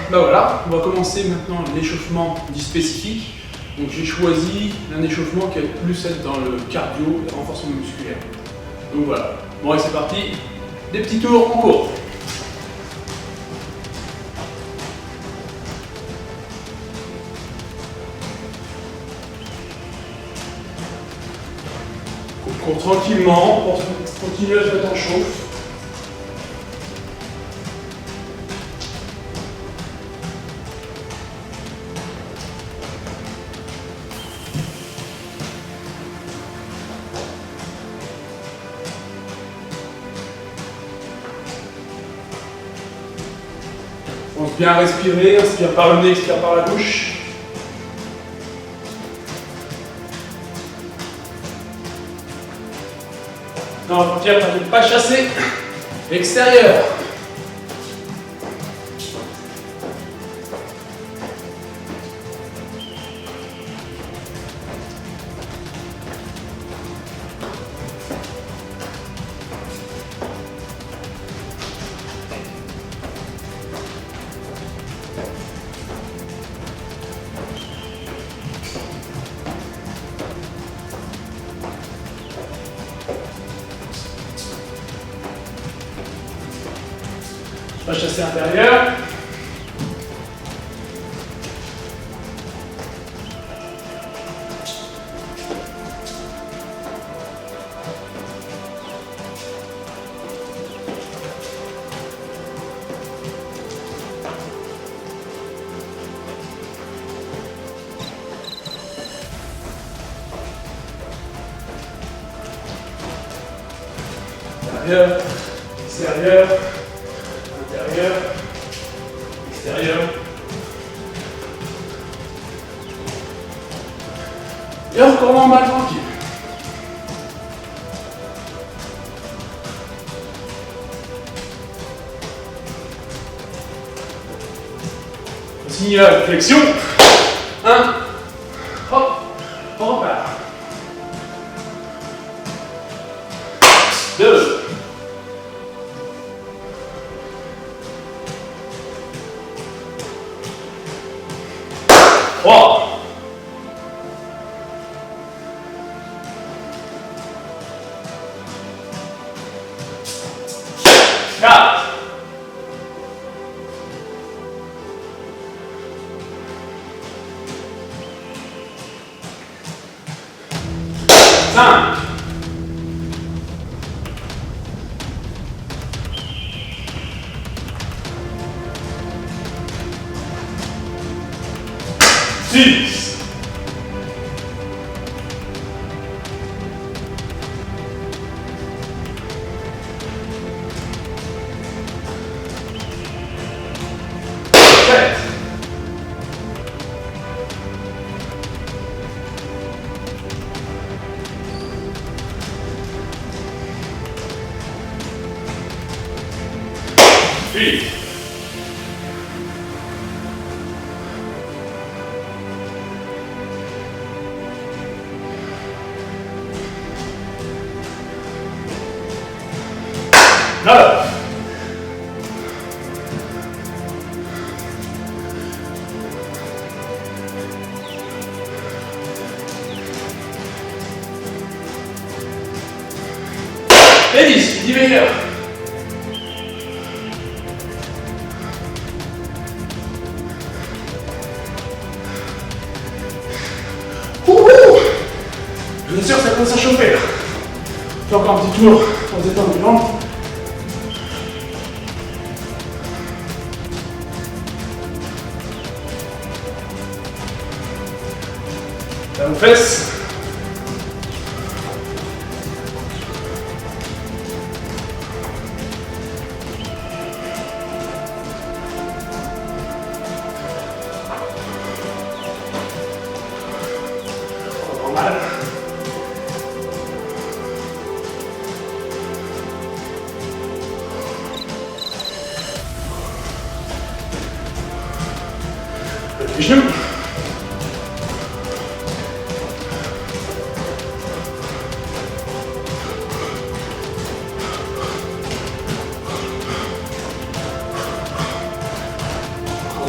Bah voilà, on va commencer maintenant l'échauffement dit spécifique. Donc j'ai choisi un échauffement qui va plus être dans le cardio et le renforcement musculaire. Donc voilà. Bon allez c'est parti, des petits tours en cours. On court tranquillement, on continue à se mettre en chauffe. On pense bien respirer, inspire par le nez, expire par la bouche. Non, frontière, ne pas chasser. Extérieur. Pas chasser intérieur. Intérieur, extérieur. Intérieur, extérieur. Et encore en bas tranquille. On signe la flexion. 1. Hop, on repart. 2. 3, 4, 5, 6, 7, 8, 9, 10 meilleurs. Bien sûr, ça commence à chauffer là. On fait encore un petit tour pour détendre les jambes. Là, aux fesses. Normal. Les genoux. On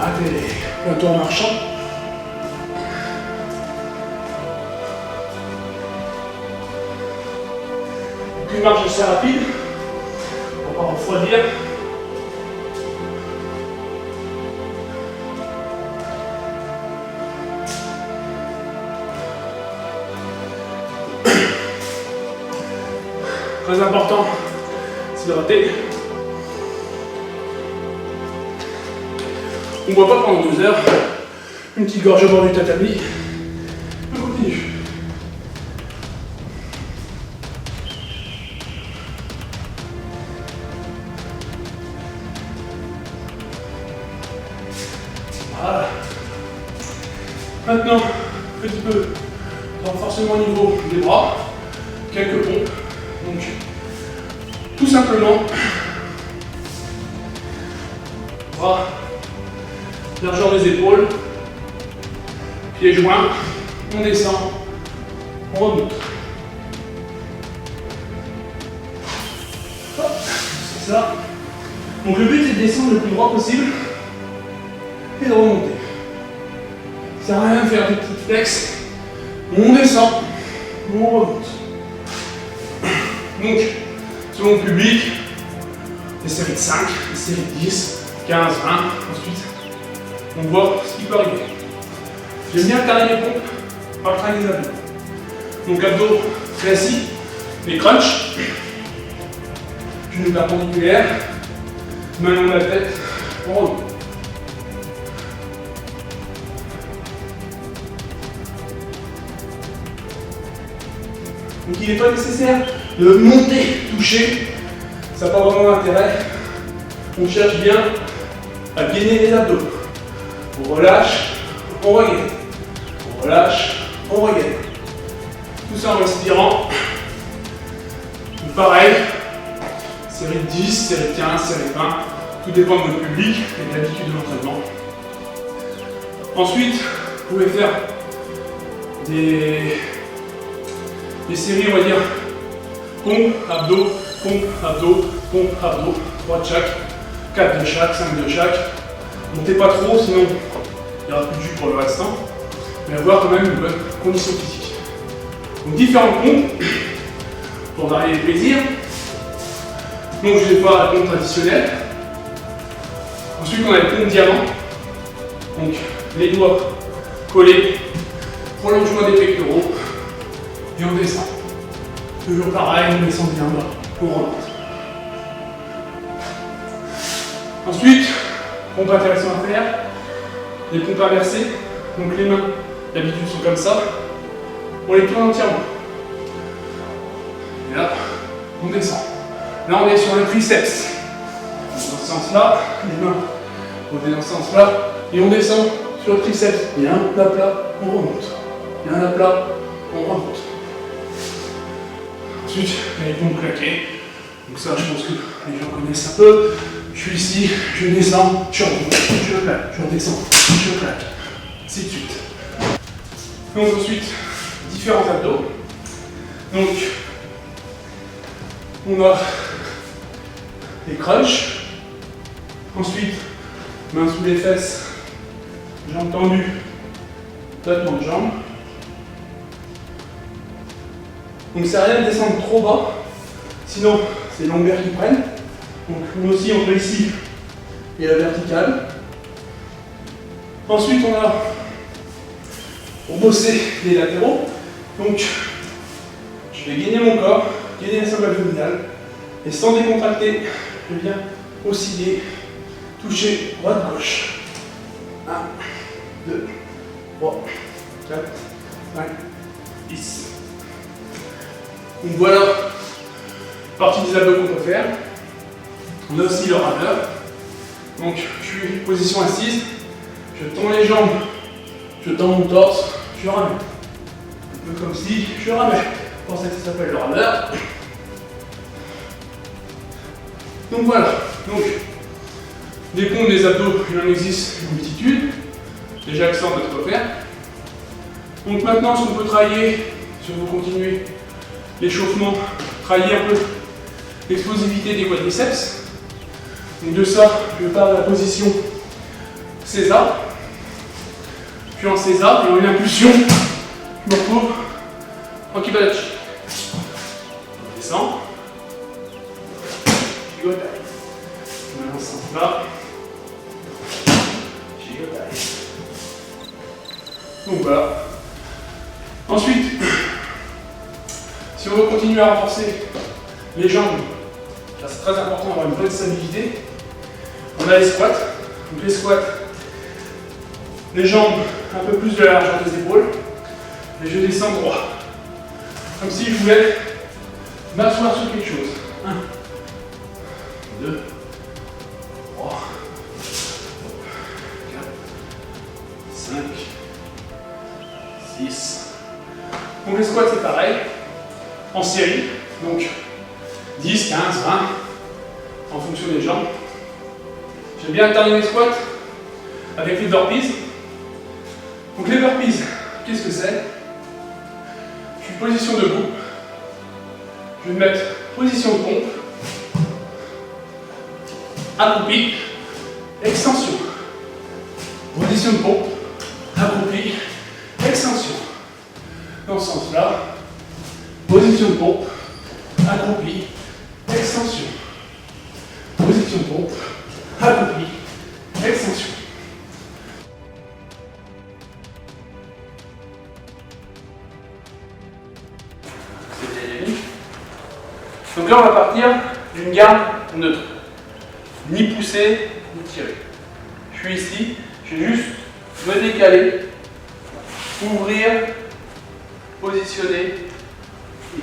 Arrêtez les tours marchand. Une marche assez rapide pour pas refroidir. Très important, s'hydrater. On ne boit pas pendant 2 heures. Une petite gorge au bord du tatami. On continue. Voilà. Maintenant, petit peu de renforcement au niveau des bras. Quelques pompes. Donc, tout simplement, bras, largeur des épaules, pieds joints, on descend, on remonte. Hop, c'est ça. Donc le but est de descendre le plus droit possible et de remonter. Ça sert à rien de faire des petites flex. On descend, on remonte. Donc, selon le public, des séries de 5, des séries de 10, 15, 20, ensuite, on voit ce qui peut arriver. J'aime bien alterner les pompes par le train des abdos. Donc, abdos classiques, les crunchs, genoux perpendiculaires, main long de la tête, on remonte. Donc il n'est pas nécessaire de monter, toucher, ça n'a pas vraiment d'intérêt. On cherche bien à gainer les abdos. On relâche, on regaine. On relâche, on regaine. Tout ça en respirant. Donc pareil, série de 10, série de 15, série de 20, tout dépend de votre public et de l'habitude de l'entraînement. Ensuite, vous pouvez faire des séries, on va dire, pompe, abdos, pompe, abdos, pompe, abdos, 3 de chaque, 4 de chaque, 5 de chaque. Montez pas trop, sinon il n'y aura plus de jus pour le restant, mais avoir quand même une bonne condition physique. Donc différentes pompes pour varier les plaisirs. Donc je vais voir la pompe traditionnelle. Ensuite on a les pompes diamant. Donc les doigts collés, prolongement des pectoraux. Et on descend. Toujours pareil, on descend bien bas, on remonte. Ensuite, pompe intéressante à faire, les pompes inversées. Donc les mains, d'habitude sont comme ça. On les tourne entièrement. Et là, on descend. Là, on est sur le triceps. Dans ce sens-là, les mains, on est dans ce sens-là. Et on descend sur le triceps. Il y a un plat, on remonte. Il y a un plat, on remonte. Ensuite, les pompes claquées. Donc ça, je pense que les gens connaissent un peu. Je suis ici, je descends, je remonte, je claque, je redescends, je claque. Ainsi de suite. Donc ensuite, différents abdos. Donc, on a les crunchs. Ensuite, mains sous les fesses, jambes tendues, tâtement de jambes. Donc c'est rien de descendre trop bas, sinon c'est les longueurs qui prennent. Donc nous aussi on peut ici et la verticale. Ensuite on a pour bosser les latéraux. Donc je vais gainer mon corps, gainer la sangle abdominale et sans décontracter, je viens osciller, toucher droite-gauche. 1, 2, 3, 4, 5, 10. Donc voilà, partie des abdos qu'on peut faire. On a aussi le rameur. Donc je suis en position assise, je tends les jambes, je tends mon torse, je ramène. Un peu comme si je ramène. Pour ça que ça s'appelle le rameur. Donc voilà, donc des pompes, des abdos, il en existe une multitude. Déjà que ça on peut faire. Donc maintenant ce qu'on peut travailler, si on veut continuer l'échauffement, travailler un peu l'explosivité des quadriceps. Donc de ça, je pars de la position César. Puis en César, et en une impulsion, je me retrouve en Kibadachi. Je descends. Shigotai. Maintenant, dans ce sens-là. Shigotai. Donc voilà. Ensuite, si on veut continuer à renforcer les jambes, là c'est très important d'avoir une bonne stabilité. On a les squats. Donc les squats, les jambes un peu plus de la largeur des épaules, et je descends droit. Comme si je voulais m'asseoir sur quelque chose. 1, 2, 3, 4, 5, 6. Donc les squats c'est pareil, en série, donc 10, 15, 20, en fonction des jambes. J'aime bien alterner les squats avec les burpees. Donc les burpees, qu'est-ce que c'est? Je suis position debout. Je vais me mettre position de pompe. Accroupi, extension. Position de pompe, accroupi, extension. Dans ce sens-là, position de pompe, accroupi, extension. Position de pompe, accroupi, extension. Donc là, on va partir d'une garde neutre. Ni pousser, ni tirer. Je suis ici, je vais juste me décaler, ouvrir, positionner, et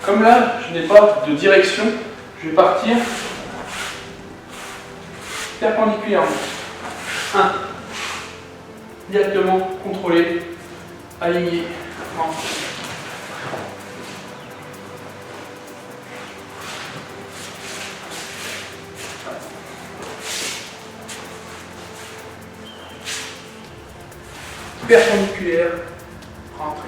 comme là, je n'ai pas de direction, je vais partir perpendiculairement. 1. Directement contrôlé, aligné, rentré. Perpendiculaire, rentré.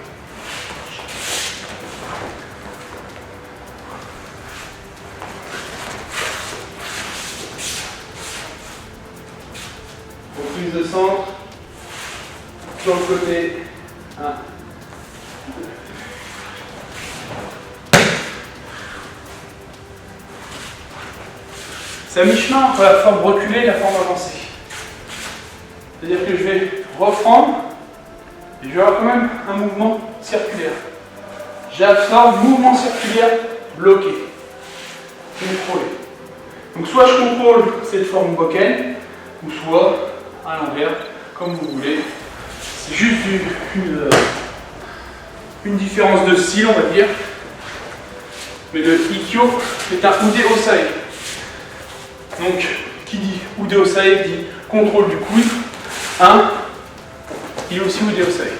Prise de centre, sur le côté, 1, 2. C'est à mi-chemin entre la forme reculée et la forme avancée. C'est-à-dire que je vais reprendre et je vais avoir quand même un mouvement circulaire. J'absorbe mouvement circulaire bloqué, contrôlé. Donc soit je contrôle cette forme Bokken, ou soit à l'envers, comme vous voulez. C'est juste une différence de style, on va dire. Mais le Ikkyo est un Ude Osai. Donc, qui dit Ude Osai dit contrôle du coude. 1, il est aussi Ude Osai.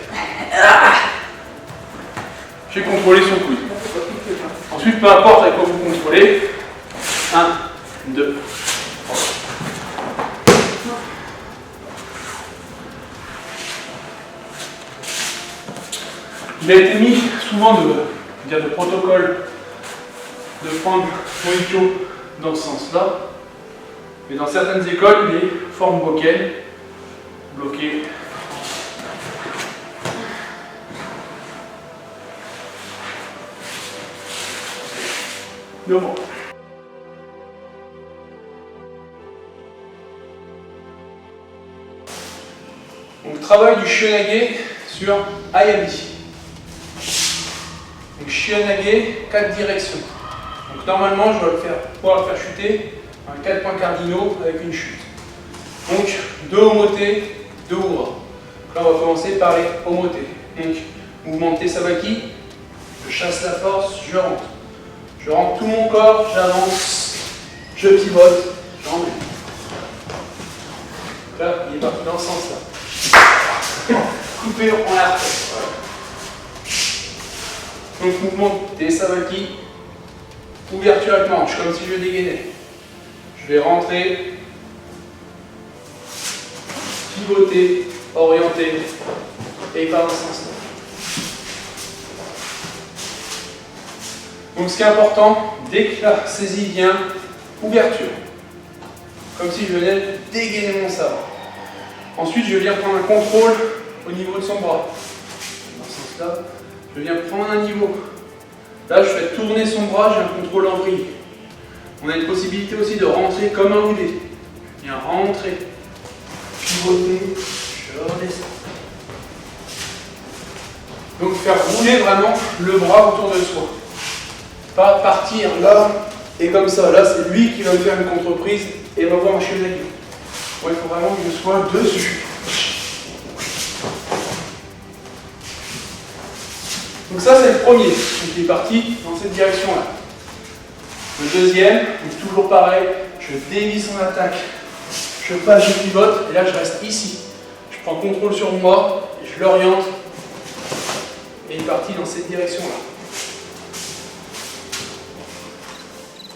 J'ai contrôlé son coude. Ensuite, peu importe avec quoi vous contrôlez. 1, 2, 3. Il a été mis souvent de protocole de prendre mon Ikkyo dans ce sens-là, mais dans certaines écoles, les formes Bokken, bloquées. Donc, travail du Shionage sur Ayami. Donc Shionage, 4 directions. Donc normalement, je dois pouvoir le faire chuter en 4 points cardinaux avec une chute. Donc 2 omote, 2 ura. Là, on va commencer par les omote. Donc mouvement de Tesabaki, je chasse la force, je rentre. Je rentre tout mon corps, j'avance, je pivote, j'emmène. Là, il est parti dans ce sens-là. Coupé, on la refait. Donc mouvement de Tesabaki, ouverture avec manche, comme si je dégainais. Je vais rentrer, pivoter, orienter, et par dans ce sens-là. Donc ce qui est important, dès que la saisie vient, ouverture. Comme si je venais dégainer mon sabre. Ensuite, je viens prendre un contrôle au niveau de son bras. Dans ce sens-là, je viens prendre un niveau. Là, je fais tourner son bras, j'ai un contrôle en vrille. On a une possibilité aussi de rentrer comme un roulé. Je viens rentrer, pivoter, je redescends. Donc faire rouler vraiment le bras autour de soi. Pas partir là et comme ça. Là, c'est lui qui va me faire une contre-prise et va voir un chevalier. Ouais, il faut vraiment que je sois dessus. Donc ça, c'est le premier. Donc il est parti dans cette direction-là. Le deuxième, donc toujours pareil, je dévie son attaque. Je passe, je pivote, et là je reste ici. Je prends contrôle sur moi, et je l'oriente, et il est parti dans cette direction-là.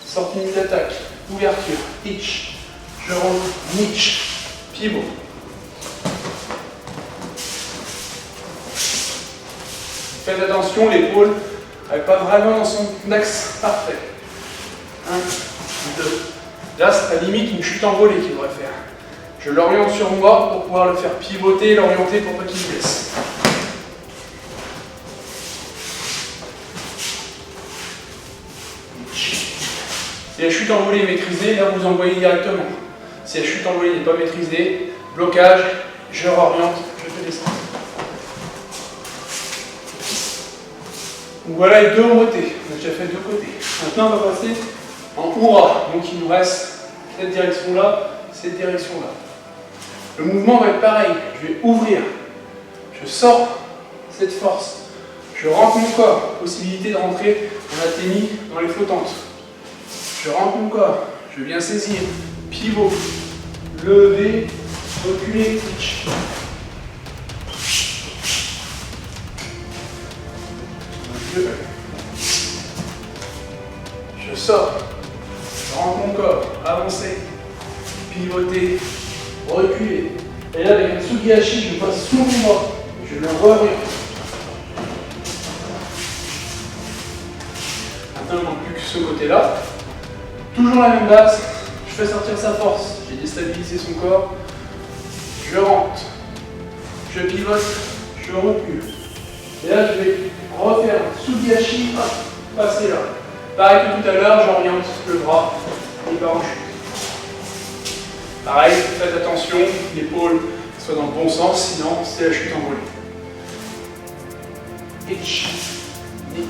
Sortie d'attaque, ouverture, hitch, je rentre, niche, pivot. Faites attention, l'épaule n'est pas vraiment dans son axe parfait. 1, 2. Là, c'est à la limite une chute envolée qu'il devrait faire. Je l'oriente sur moi pour pouvoir le faire pivoter et l'orienter pour pas qu'il se blesse. Si la chute envolée est maîtrisée, là vous envoyez directement. Si la chute envolée n'est pas maîtrisée, blocage, je réoriente, je fais descendre. Donc voilà les deux en beauté. On a déjà fait deux côtés. Maintenant on va passer en hurrah. Donc il nous reste cette direction-là, cette direction-là. Le mouvement va être pareil. Je vais ouvrir. Je sors cette force. Je rentre mon corps. Possibilité de rentrer en athénie dans les flottantes. Je rentre mon corps. Je viens saisir. Pivot. Lever. Reculer. Pitch. Je sors. Je rentre mon corps. Avancer. Pivoter. Reculer. Et là, avec un Sugihachi, je passe sous mon bras. Je le reviens. Maintenant, il ne manque plus que ce côté-là. Toujours la même base. Je fais sortir sa force. J'ai déstabilisé son corps. Je rentre. Je pivote. Je recule. Et là, je vais refaire un Sugihachi. Passer là. Pareil que tout à l'heure, j'oriente le bras. Il part en chute. Pareil, faites attention, l'épaule soit dans le bon sens, sinon c'est la chute envolée. Hitch, ni,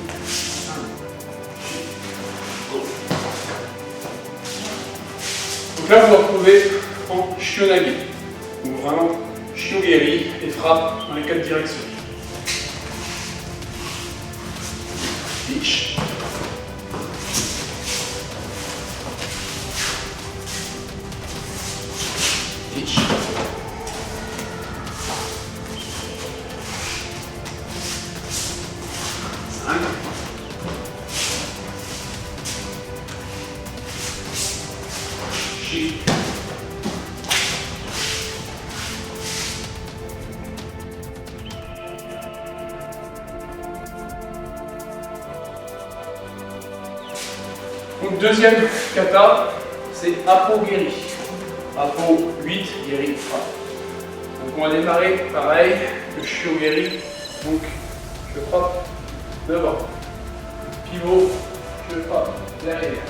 donc là, vous vous retrouvez en Shionage, ou vraiment Shiogeri, et frappe dans les quatre directions. Hitch. Hitch. Shi. Donc deuxième kata, c'est Apo-geri. Apo 8, Geri frappe. Donc on va démarrer pareil, le Shiogeri. Donc je frappe devant. Pivot, je frappe derrière.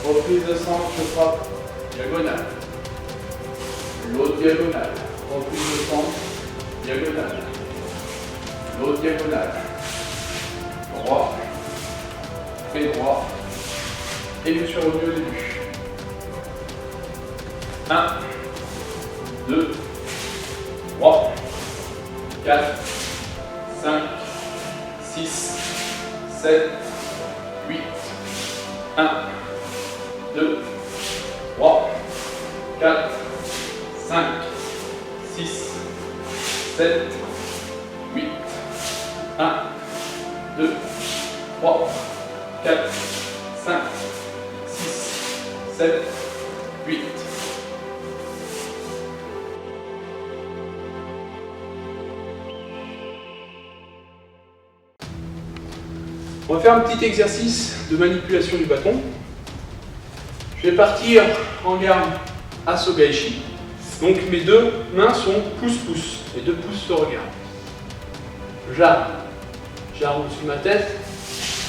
Reprise de centre, je frappe diagonale. L'autre diagonale. Reprise de centre, diagonale. L'autre diagonale. Droit. Et droit. Et je suis revenu au début. 1, 2, 3, 4, 5, 6, 7, 8, 1, 2, 3, 4, 5, 6, 7, 8, 1, 2, 3, 4, 5, 6, 7, 8. On va faire un petit exercice de manipulation du bâton. Je vais partir en garde Asogaishi. Donc mes deux mains sont pouce-pouce. Les deux pouces se regardent. J'arme au-dessus de ma tête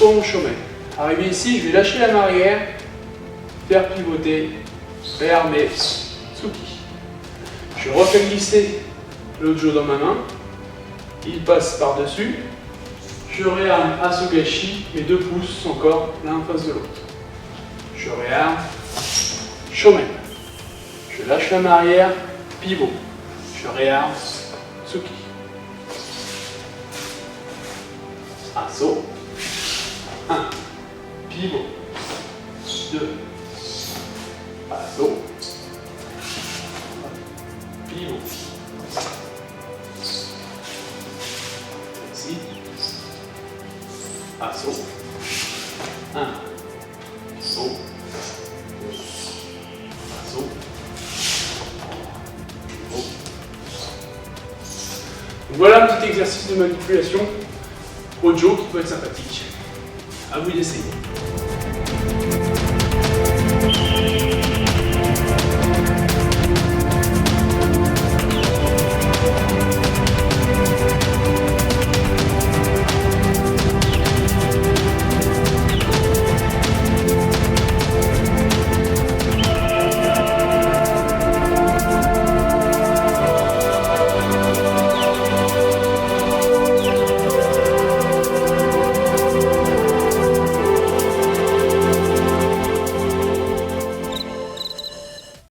pour mon shomen. Arrivé ici, je vais lâcher la main arrière, faire pivoter vers mes tsuki. Je refais glisser le jo dans ma main. Il passe par-dessus. Je réarme Asogaishi, mes deux pouces encore l'un en face de l'autre. Je réarme shomen. Je lâche la main arrière, pivot. Je réarme tsuki. Asso. 1. Pivot. 2. Asso. Pivot. Ici. Asso. 1. Pivot. Asso. Pivot. Voilà un petit exercice de manipulation au jo qui peut être sympathique. À vous d'essayer.